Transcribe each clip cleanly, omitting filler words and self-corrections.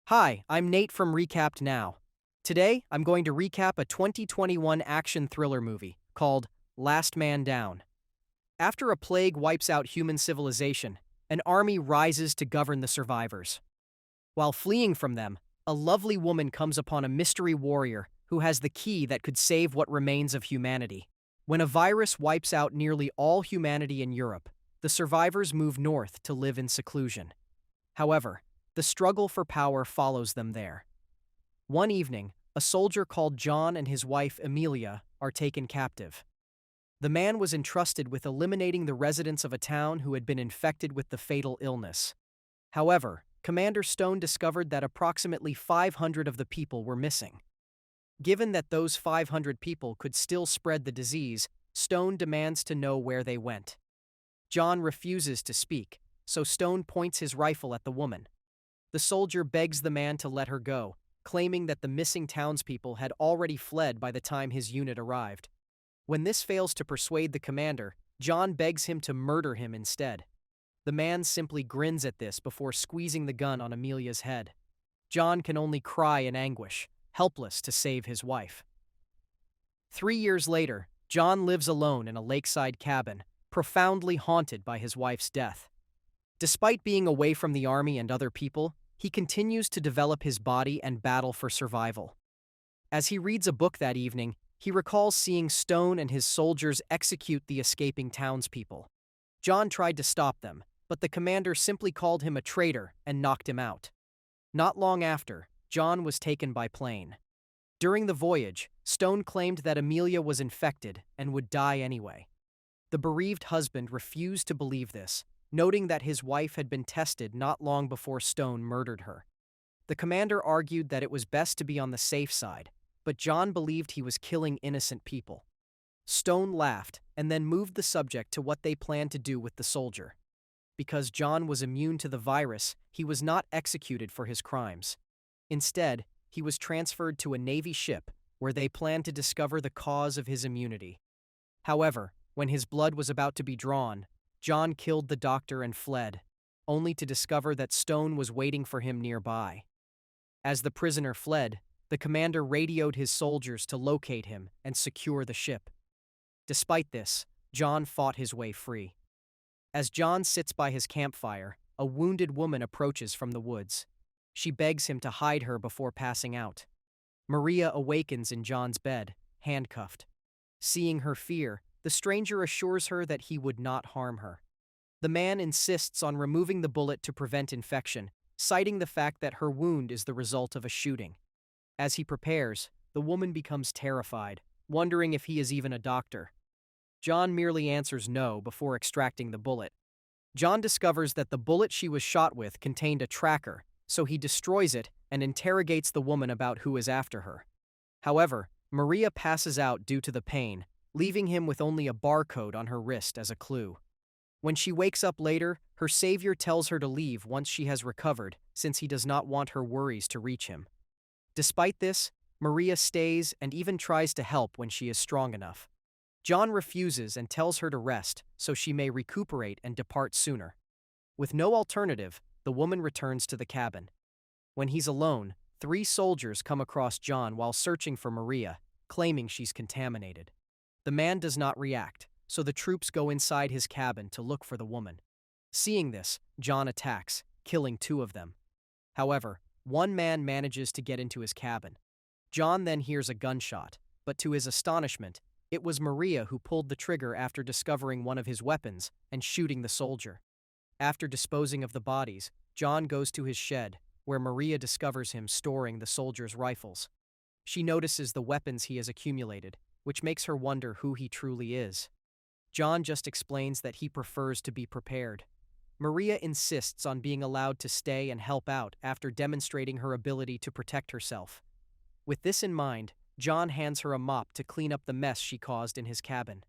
Hi, I'm Nate from Recapped Now. Today, I'm going to recap a 2021 action thriller movie called Last Man Down. After a plague wipes out human civilization, an army rises to govern the survivors. While fleeing from them, a lovely woman comes upon a mystery warrior who has the key that could save what remains of humanity. When a virus wipes out nearly all humanity in Europe, the survivors move north to live in seclusion. However, the struggle for power follows them there. One evening, a soldier called John and his wife Amelia are taken captive. The man was entrusted with eliminating the residents of a town who had been infected with the fatal illness. However, Commander Stone discovered that approximately 500 of the people were missing. Given that those 500 people could still spread the disease, Stone demands to know where they went. John refuses to speak, so Stone points his rifle at the woman. The soldier begs the man to let her go, claiming that the missing townspeople had already fled by the time his unit arrived. When this fails to persuade the commander, John begs him to murder him instead. The man simply grins at this before squeezing the gun on Amelia's head. John can only cry in anguish, helpless to save his wife. 3 years later, John lives alone in a lakeside cabin, profoundly haunted by his wife's death. Despite being away from the army and other people, he continues to develop his body and battle for survival. As he reads a book that evening, he recalls seeing Stone and his soldiers execute the escaping townspeople. John tried to stop them, but the commander simply called him a traitor and knocked him out. Not long after, John was taken by plane. During the voyage, Stone claimed that Amelia was infected and would die anyway. The bereaved husband refused to believe this, noting that his wife had been tested not long before Stone murdered her. The commander argued that it was best to be on the safe side, but John believed he was killing innocent people. Stone laughed and then moved the subject to what they planned to do with the soldier. Because John was immune to the virus, he was not executed for his crimes. Instead, he was transferred to a Navy ship where they planned to discover the cause of his immunity. However, when his blood was about to be drawn, John killed the doctor and fled, only to discover that Stone was waiting for him nearby. As the prisoner fled, the commander radioed his soldiers to locate him and secure the ship. Despite this, John fought his way free. As John sits by his campfire, a wounded woman approaches from the woods. She begs him to hide her before passing out. Maria awakens in John's bed, handcuffed. Seeing her fear, the stranger assures her that he would not harm her. The man insists on removing the bullet to prevent infection, citing the fact that her wound is the result of a shooting. As he prepares, the woman becomes terrified, wondering if he is even a doctor. John merely answers no before extracting the bullet. John discovers that the bullet she was shot with contained a tracker, so he destroys it and interrogates the woman about who is after her. However, Maria passes out due to the pain, leaving him with only a barcode on her wrist as a clue. When she wakes up later, her savior tells her to leave once she has recovered, since he does not want her worries to reach him. Despite this, Maria stays and even tries to help when she is strong enough. John refuses and tells her to rest so she may recuperate and depart sooner. With no alternative, the woman returns to the cabin. When he's alone, 3 soldiers come across John while searching for Maria, claiming she's contaminated. The man does not react, so the troops go inside his cabin to look for the woman. Seeing this, John attacks, killing 2 of them. However, one man manages to get into his cabin. John then hears a gunshot, but to his astonishment, it was Maria who pulled the trigger after discovering one of his weapons and shooting the soldier. After disposing of the bodies, John goes to his shed, where Maria discovers him storing the soldiers' rifles. She notices the weapons he has accumulated, which makes her wonder who he truly is. John just explains that he prefers to be prepared. Maria insists on being allowed to stay and help out after demonstrating her ability to protect herself. With this in mind, John hands her a mop to clean up the mess she caused in his cabin.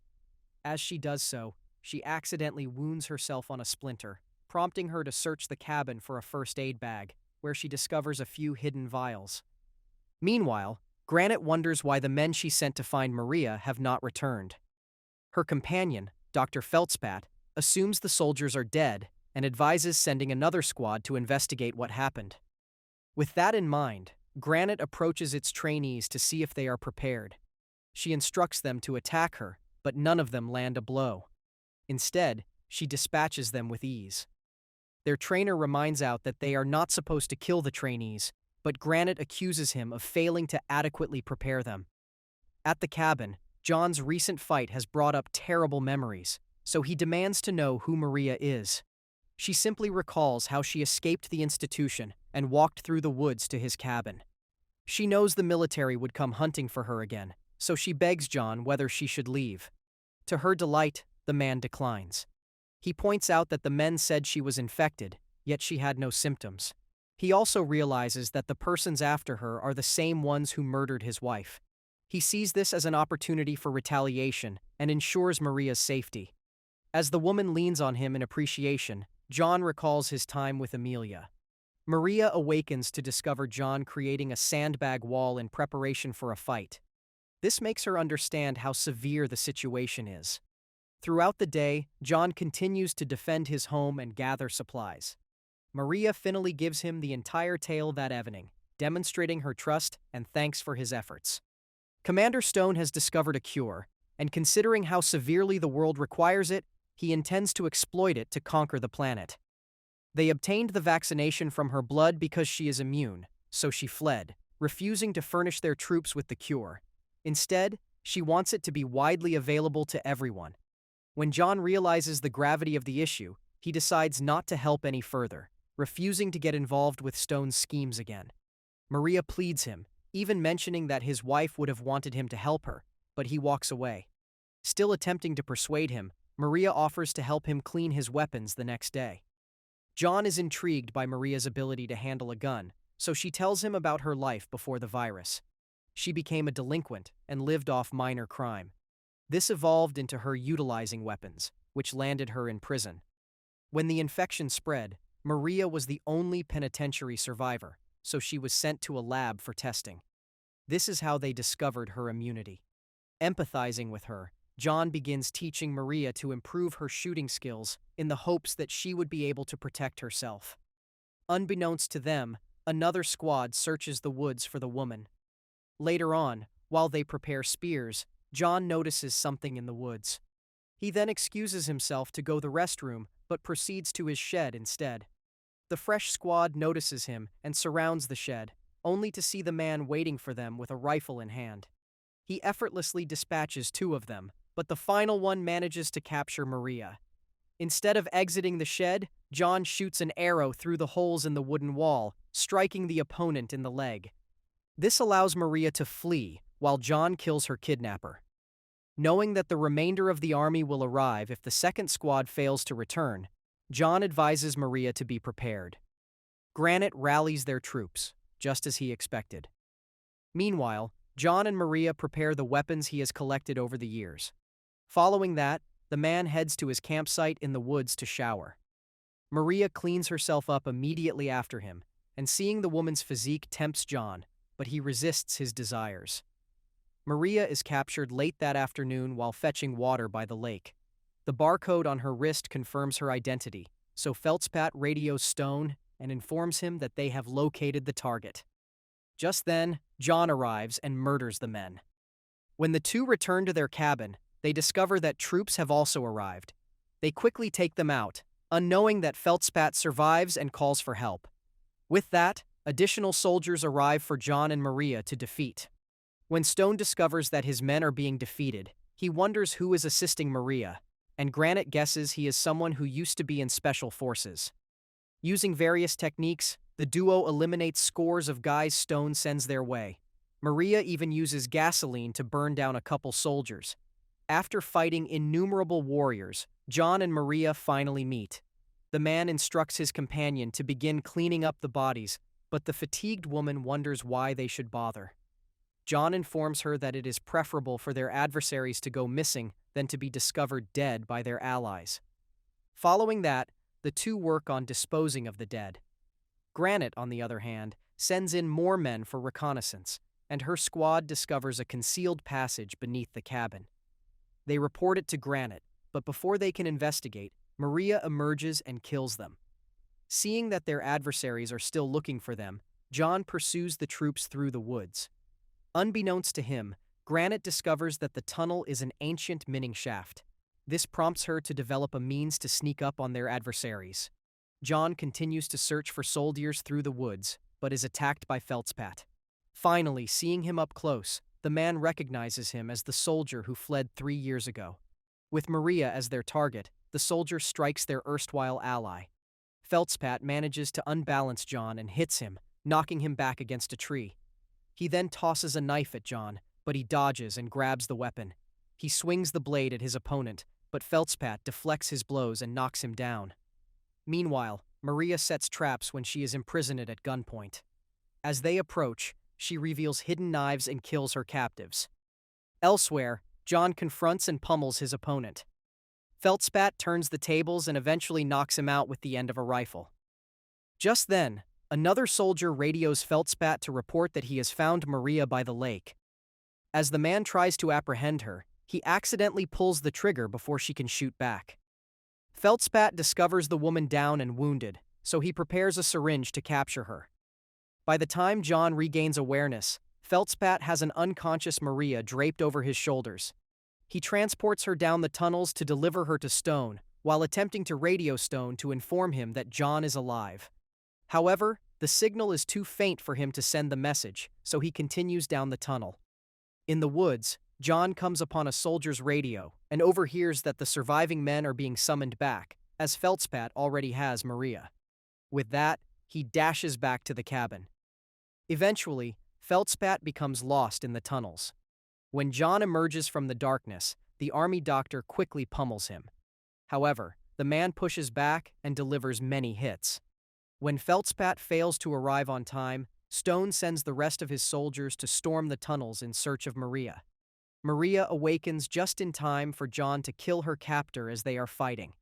As she does so, she accidentally wounds herself on a splinter, prompting her to search the cabin for a first aid bag, where she discovers a few hidden vials. Meanwhile, Granite wonders why the men she sent to find Maria have not returned. Her companion, Dr. Feldspat, assumes the soldiers are dead and advises sending another squad to investigate what happened. With that in mind, Granite approaches its trainees to see if they are prepared. She instructs them to attack her, but none of them land a blow. Instead, she dispatches them with ease. Their trainer reminds out that they are not supposed to kill the trainees, but Granite accuses him of failing to adequately prepare them. At the cabin, John's recent fight has brought up terrible memories, so he demands to know who Maria is. She simply recalls how she escaped the institution and walked through the woods to his cabin. She knows the military would come hunting for her again, so she begs John whether she should leave. To her delight, the man declines. He points out that the men said she was infected, yet she had no symptoms. He also realizes that the persons after her are the same ones who murdered his wife. He sees this as an opportunity for retaliation and ensures Maria's safety. As the woman leans on him in appreciation, John recalls his time with Amelia. Maria awakens to discover John creating a sandbag wall in preparation for a fight. This makes her understand how severe the situation is. Throughout the day, John continues to defend his home and gather supplies. Maria finally gives him the entire tale that evening, demonstrating her trust and thanks for his efforts. Commander Stone has discovered a cure, and considering how severely the world requires it, he intends to exploit it to conquer the planet. They obtained the vaccination from her blood because she is immune, so she fled, refusing to furnish their troops with the cure. Instead, she wants it to be widely available to everyone. When John realizes the gravity of the issue, he decides not to help any further, refusing to get involved with Stone's schemes again. Maria pleads him, even mentioning that his wife would have wanted him to help her, but he walks away. Still attempting to persuade him, Maria offers to help him clean his weapons the next day. John is intrigued by Maria's ability to handle a gun, so she tells him about her life before the virus. She became a delinquent and lived off minor crime. This evolved into her utilizing weapons, which landed her in prison. When the infection spread, Maria was the only penitentiary survivor, so she was sent to a lab for testing. This is how they discovered her immunity. Empathizing with her, John begins teaching Maria to improve her shooting skills in the hopes that she would be able to protect herself. Unbeknownst to them, another squad searches the woods for the woman. Later on, while they prepare spears, John notices something in the woods. He then excuses himself to go to the restroom, but proceeds to his shed instead. The fresh squad notices him and surrounds the shed, only to see the man waiting for them with a rifle in hand. He effortlessly dispatches two of them, but the final one manages to capture Maria. Instead of exiting the shed, John shoots an arrow through the holes in the wooden wall, striking the opponent in the leg. This allows Maria to flee, while John kills her kidnapper. Knowing that the remainder of the army will arrive if the second squad fails to return, John advises Maria to be prepared. Granite rallies their troops, just as he expected. Meanwhile, John and Maria prepare the weapons he has collected over the years. Following that, the man heads to his campsite in the woods to shower. Maria cleans herself up immediately after him, and seeing the woman's physique tempts John, but he resists his desires. Maria is captured late that afternoon while fetching water by the lake. The barcode on her wrist confirms her identity, so Feldspat radios Stone and informs him that they have located the target. Just then, John arrives and murders the men. When the two return to their cabin, they discover that troops have also arrived. They quickly take them out, unknowing that Feldspat survives and calls for help. With that, additional soldiers arrive for John and Maria to defeat. When Stone discovers that his men are being defeated, he wonders who is assisting Maria, and Granite guesses he is someone who used to be in special forces. Using various techniques, the duo eliminates scores of guys Stone sends their way. Maria even uses gasoline to burn down a couple soldiers. After fighting innumerable warriors, John and Maria finally meet. The man instructs his companion to begin cleaning up the bodies, but the fatigued woman wonders why they should bother. John informs her that it is preferable for their adversaries to go missing than to be discovered dead by their allies. Following that, the two work on disposing of the dead. Granite, on the other hand, sends in more men for reconnaissance, and her squad discovers a concealed passage beneath the cabin. They report it to Granite, but before they can investigate, Maria emerges and kills them. Seeing that their adversaries are still looking for them, John pursues the troops through the woods. Unbeknownst to him, Granite discovers that the tunnel is an ancient mining shaft. This prompts her to develop a means to sneak up on their adversaries. John continues to search for soldiers through the woods, but is attacked by Feldspat. Finally, seeing him up close, the man recognizes him as the soldier who fled 3 years ago. With Maria as their target, the soldier strikes their erstwhile ally. Feldspat manages to unbalance John and hits him, knocking him back against a tree. He then tosses a knife at John, but he dodges and grabs the weapon. He swings the blade at his opponent, but Feldspat deflects his blows and knocks him down. Meanwhile, Maria sets traps when she is imprisoned at gunpoint. As they approach, she reveals hidden knives and kills her captives. Elsewhere, John confronts and pummels his opponent. Feldspat turns the tables and eventually knocks him out with the end of a rifle. Just then, another soldier radios Feldspat to report that he has found Maria by the lake. As the man tries to apprehend her, he accidentally pulls the trigger before she can shoot back. Feldspat discovers the woman down and wounded, so he prepares a syringe to capture her. By the time John regains awareness, Feldspat has an unconscious Maria draped over his shoulders. He transports her down the tunnels to deliver her to Stone, while attempting to radio Stone to inform him that John is alive. However, the signal is too faint for him to send the message, so he continues down the tunnel. In the woods, John comes upon a soldier's radio and overhears that the surviving men are being summoned back, as Feldspat already has Maria. With that, he dashes back to the cabin. Eventually, Feldspat becomes lost in the tunnels. When John emerges from the darkness, the army doctor quickly pummels him. However, the man pushes back and delivers many hits. When Feldspat fails to arrive on time, Stone sends the rest of his soldiers to storm the tunnels in search of Maria. Maria awakens just in time for John to kill her captor as they are fighting.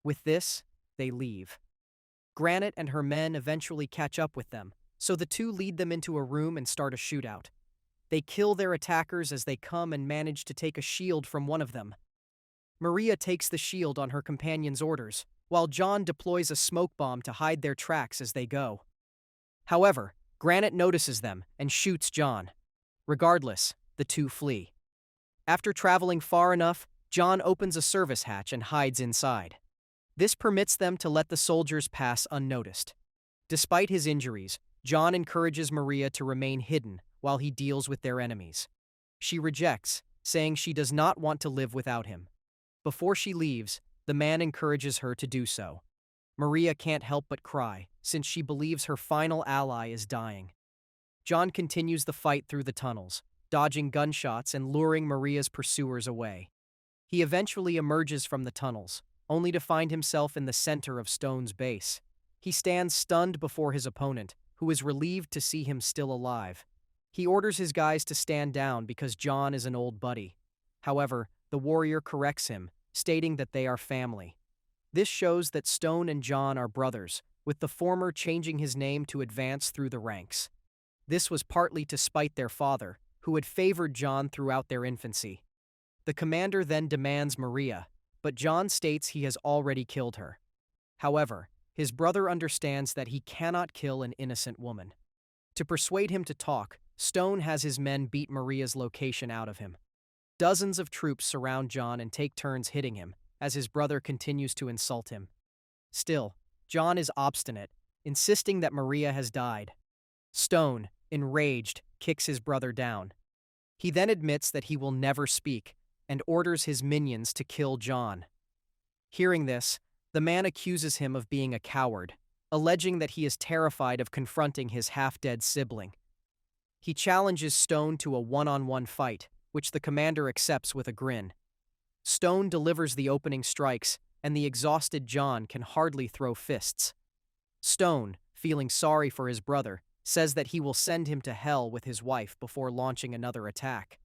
With this, they leave. Granite and her men eventually catch up with them, so the two lead them into a room and start a shootout. They kill their attackers as they come and manage to take a shield from one of them. Maria takes the shield on her companion's orders, while John deploys a smoke bomb to hide their tracks as they go. However, Granite notices them and shoots John. Regardless, the two flee. After traveling far enough, John opens a service hatch and hides inside. This permits them to let the soldiers pass unnoticed. Despite his injuries, John encourages Maria to remain hidden while he deals with their enemies. She rejects, saying she does not want to live without him. Before she leaves, the man encourages her to do so. Maria can't help but cry, since she believes her final ally is dying. John continues the fight through the tunnels, dodging gunshots and luring Maria's pursuers away. He eventually emerges from the tunnels, only to find himself in the center of Stone's base. He stands stunned before his opponent, who is relieved to see him still alive. He orders his guys to stand down because John is an old buddy. However, the warrior corrects him, stating that they are family. This shows that Stone and John are brothers, with the former changing his name to advance through the ranks. This was partly to spite their father, who had favored John throughout their infancy. The commander then demands Maria, but John states he has already killed her. However, his brother understands that he cannot kill an innocent woman. To persuade him to talk, Stone has his men beat Maria's location out of him. Dozens of troops surround John and take turns hitting him, as his brother continues to insult him. Still, John is obstinate, insisting that Maria has died. Stone, enraged, kicks his brother down. He then admits that he will never speak, and orders his minions to kill John. Hearing this, the man accuses him of being a coward, alleging that he is terrified of confronting his half-dead sibling. He challenges Stone to a one-on-one fight, which the commander accepts with a grin. Stone delivers the opening strikes, and the exhausted John can hardly throw fists. Stone, feeling sorry for his brother, says that he will send him to hell with his wife before launching another attack.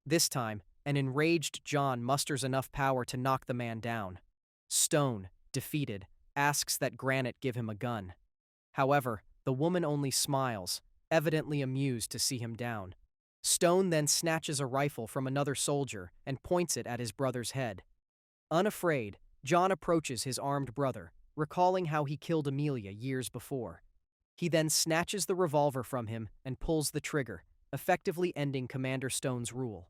This time, an enraged John musters enough power to knock the man down. Stone, defeated, asks that Granite give him a gun. However, the woman only smiles, evidently amused to see him down. Stone then snatches a rifle from another soldier and points it at his brother's head. Unafraid, John approaches his armed brother, recalling how he killed Amelia years before. He then snatches the revolver from him and pulls the trigger, effectively ending Commander Stone's rule.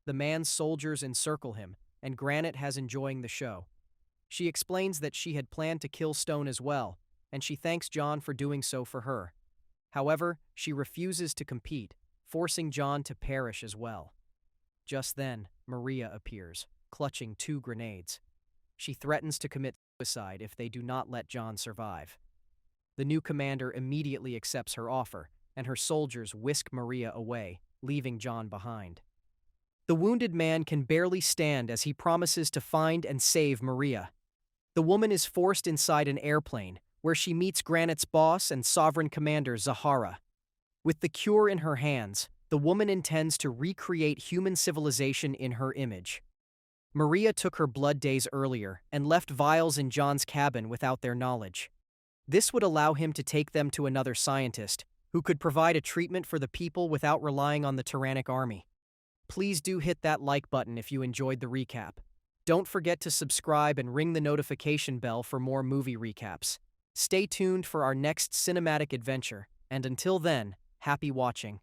The man's soldiers encircle him, and Granite has enjoying the show. She explains that she had planned to kill Stone as well, and she thanks John for doing so for her. However, she refuses to compete, forcing John to perish as well. Just then, Maria appears, clutching 2 grenades. She threatens to commit suicide if they do not let John survive. The new commander immediately accepts her offer, and her soldiers whisk Maria away, leaving John behind. The wounded man can barely stand as he promises to find and save Maria. The woman is forced inside an airplane, where she meets Granite's boss and sovereign commander Zahara. With the cure in her hands, the woman intends to recreate human civilization in her image. Maria took her blood days earlier and left vials in John's cabin without their knowledge. This would allow him to take them to another scientist, who could provide a treatment for the people without relying on the tyrannic army. Please do hit that like button if you enjoyed the recap. Don't forget to subscribe and ring the notification bell for more movie recaps. Stay tuned for our next cinematic adventure, and until then, happy watching.